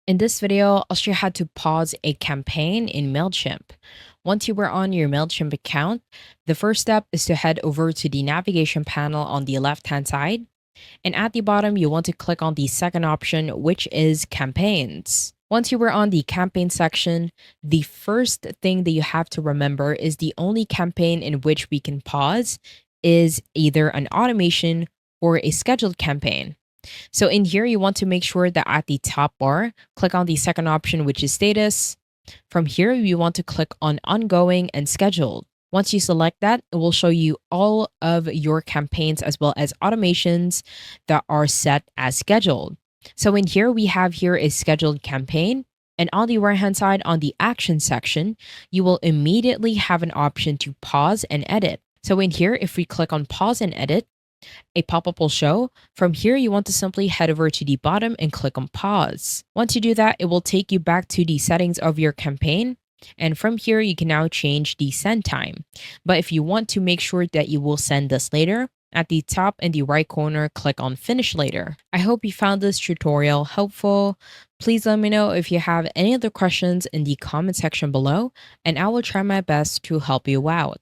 In this video, I'll show you how to pause a campaign in Mailchimp. Once you are on your Mailchimp account, the first step is to head over to the navigation panel on the left-hand side. And at the bottom, you want to click on the second option, which is campaigns. Once you are on the campaign section, the first thing that you have to remember is the only campaign in which we can pause is either an automation or a scheduled campaign. So in here, you want to make sure that at the top bar, click on the second option, which is status. From here, you want to click on ongoing and scheduled. Once you select that, it will show you all of your campaigns as well as automations that are set as scheduled. So in here, we have here a scheduled campaign. And on the right hand side, on the action section, you will immediately have an option to pause and edit. So in here, if we click on pause and edit, a pop-up will show. From here, you want to simply head over to the bottom and click on pause. Once you do that, it will take you back to the settings of your campaign. And from here, you can now change the send time. But if you want to make sure that you will send this later, at the top in the right corner, click on finish later. I hope you found this tutorial helpful. Please let me know if you have any other questions in the comment section below, and I will try my best to help you out.